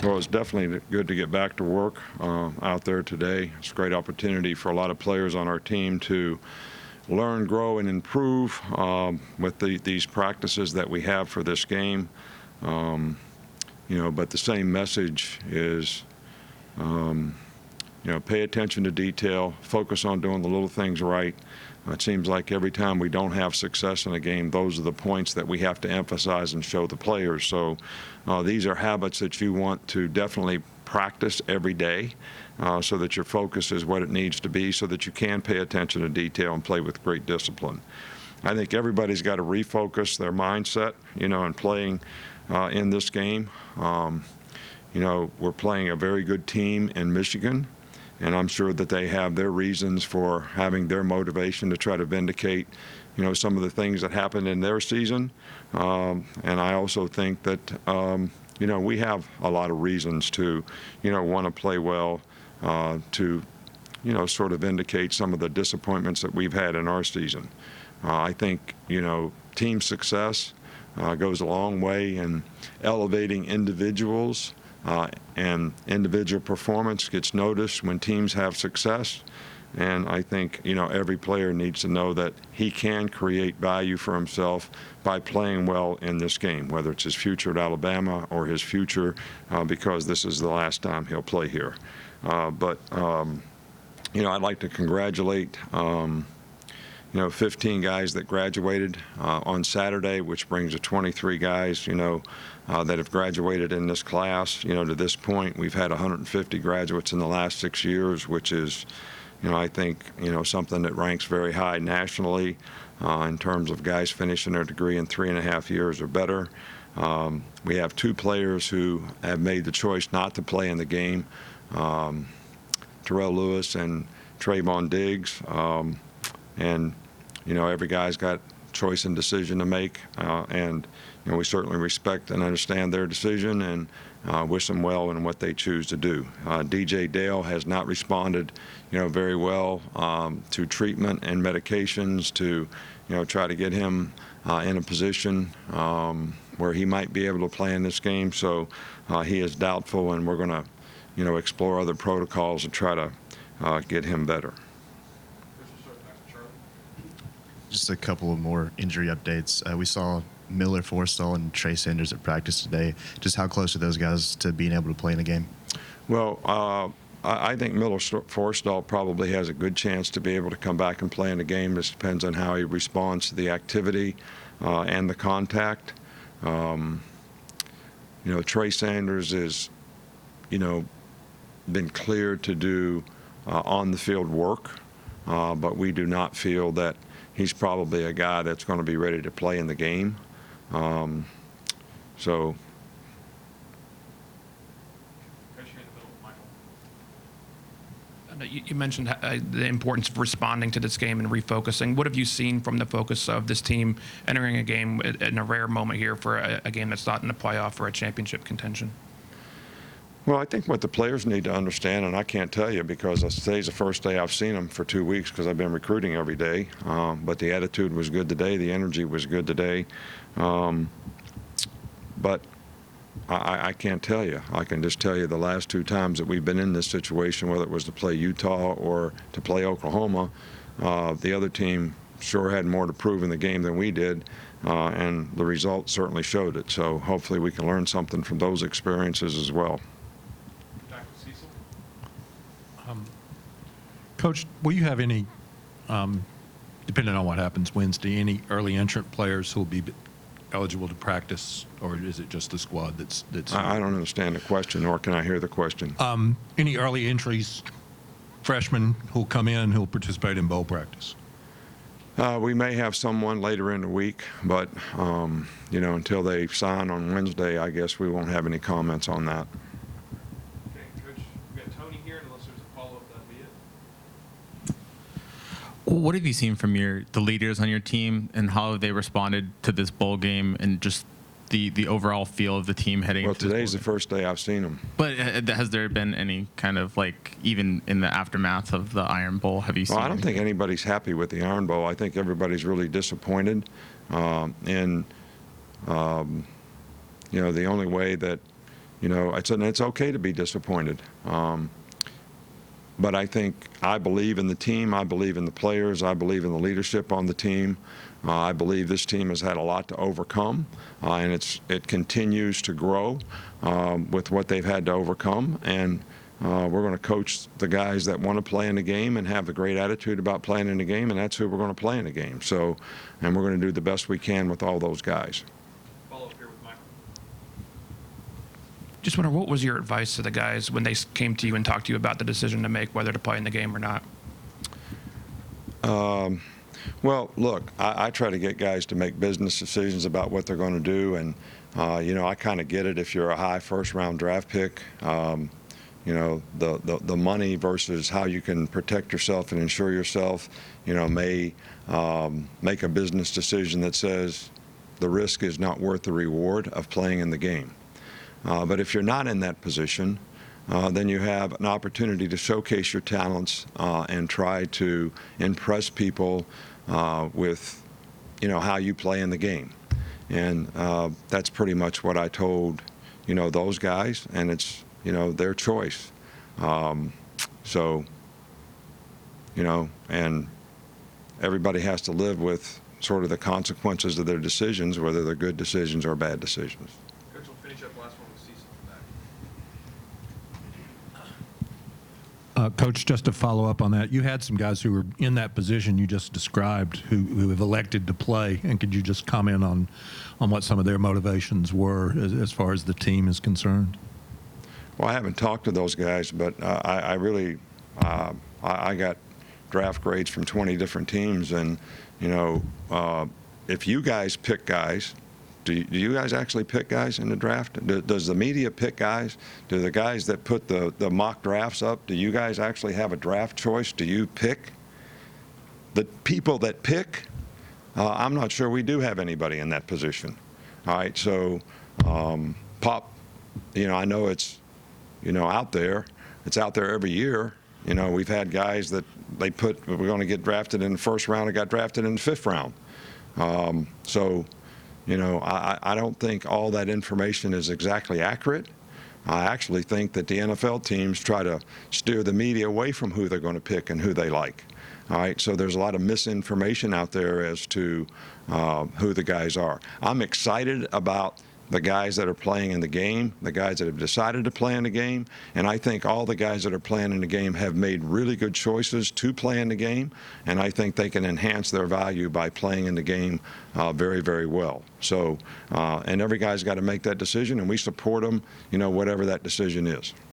Well, it's definitely good to get back to work out there today. It's a great opportunity for a lot of players on our team to learn, grow, and improve with these practices that we have for this game. But the same message is, pay attention to detail, focus on doing the little things right. It seems like every time we don't have success in a game, those are the points that we have to emphasize and show the players. So these are habits that you want to definitely practice every day so that your focus is what it needs to be, so that you can pay attention to detail and play with great discipline. I think everybody's got to refocus their mindset, in playing in this game. We're playing a very good team in Michigan, and I'm sure that they have their reasons for having their motivation to try to vindicate, some of the things that happened in their season. And I also think that, we have a lot of reasons to, want to play well, to, sort of indicate some of the disappointments that we've had in our season. I think, team success goes a long way in elevating individuals, and individual performance gets noticed when teams have success. And I think, every player needs to know that he can create value for himself by playing well in this game, whether it's his future at Alabama or his future because this is the last time he'll play here. I'd like to congratulate 15 guys that graduated on Saturday, which brings to 23 guys, that have graduated in this class. To this point, we've had 150 graduates in the last 6 years, which is, I think, something that ranks very high nationally in terms of guys finishing their degree in 3.5 years or better. We have 2 players who have made the choice not to play in the game, Terrell Lewis and Trayvon Diggs. And every guy's got choice and decision to make, and we certainly respect and understand their decision and wish them well in what they choose to do. DJ Dale has not responded, very well to treatment and medications to, try to get him in a position where he might be able to play in this game. So he is doubtful, and we're going to, explore other protocols and try to get him better. Just a couple of more injury updates. We saw Miller Forstall and Trey Sanders at practice today. Just how close are those guys to being able to play in the game? Well, I think Miller Forstall probably has a good chance to be able to come back and play in the game. This depends on how he responds to the activity and the contact. Trey Sanders is, been cleared to do on-the-field work, but we do not feel that he's probably a guy that's going to be ready to play in the game. So. You mentioned the importance of responding to this game and refocusing. What have you seen from the focus of this team entering a game in a rare moment here for a game that's not in the playoff or a championship contention? Well, I think what the players need to understand, and I can't tell you because today's the first day I've seen them for 2 weeks because I've been recruiting every day, but the attitude was good today. The energy was good today. But I can't tell you. I can just tell you the last 2 times that we've been in this situation, whether it was to play Utah or to play Oklahoma, the other team sure had more to prove in the game than we did, and the results certainly showed it. So hopefully we can learn something from those experiences as well. Coach, will you have any, depending on what happens Wednesday, any early entrant players who will be eligible to practice, or is it just the squad that's I don't understand the question, nor can I hear the question. Any early entries, freshmen who'll come in who'll participate in bowl practice? We may have someone later in the week, but until they sign on Wednesday, I guess we won't have any comments on that. Okay, Coach, we got Tony here, unless there's a follow-up, that'll be it. What have you seen from the leaders on your team, and how have they responded to this bowl game, and just the overall feel of the team heading into this bowl game? Well, today's the first day I've seen them. But has there been any kind of, even in the aftermath of the Iron Bowl, have you seen? Well, I don't think anybody's happy with the Iron Bowl. I think everybody's really disappointed. The only way that, it's okay to be disappointed. But I believe in the team. I believe in the players. I believe in the leadership on the team. I believe this team has had a lot to overcome, and it continues to grow with what they've had to overcome. And we're going to coach the guys that want to play in the game and have a great attitude about playing in the game, and that's who we're going to play in the game. So, and we're going to do the best we can with all those guys. Just wonder, what was your advice to the guys when they came to you and talked to you about the decision to make whether to play in the game or not? Well, look, I try to get guys to make business decisions about what they're going to do, and I kind of get it if you're a high first-round draft pick. The money versus how you can protect yourself and insure yourself, may make a business decision that says the risk is not worth the reward of playing in the game. But if you're not in that position, then you have an opportunity to showcase your talents and try to impress people with, how you play in the game. And that's pretty much what I told, those guys, and it's, their choice. And everybody has to live with sort of the consequences of their decisions, whether they're good decisions or bad decisions. Coach, we'll finish up last one with Cecil back. Coach, just to follow up on that, you had some guys who were in that position you just described who have elected to play, and could you just comment on what some of their motivations were as far as the team is concerned? Well, I haven't talked to those guys, but I really I got draft grades from 20 different teams, and if you guys pick guys, do you guys actually pick guys in the draft? Does the media pick guys? Do the guys that put the mock drafts up, do you guys actually have a draft choice? Do you pick? The people that pick, I'm not sure we do have anybody in that position. All right, so I know it's out there. It's out there every year. We've had guys that they put, we're going to get drafted in the first round and got drafted in the fifth round. I don't think all that information is exactly accurate. I actually think that the NFL teams try to steer the media away from who they're going to pick and who they like. All right, so there's a lot of misinformation out there as to who the guys are. I'm excited about the guys that are playing in the game, the guys that have decided to play in the game, and I think all the guys that are playing in the game have made really good choices to play in the game, and I think they can enhance their value by playing in the game very, very well. So, and every guy's got to make that decision, and we support them, whatever that decision is.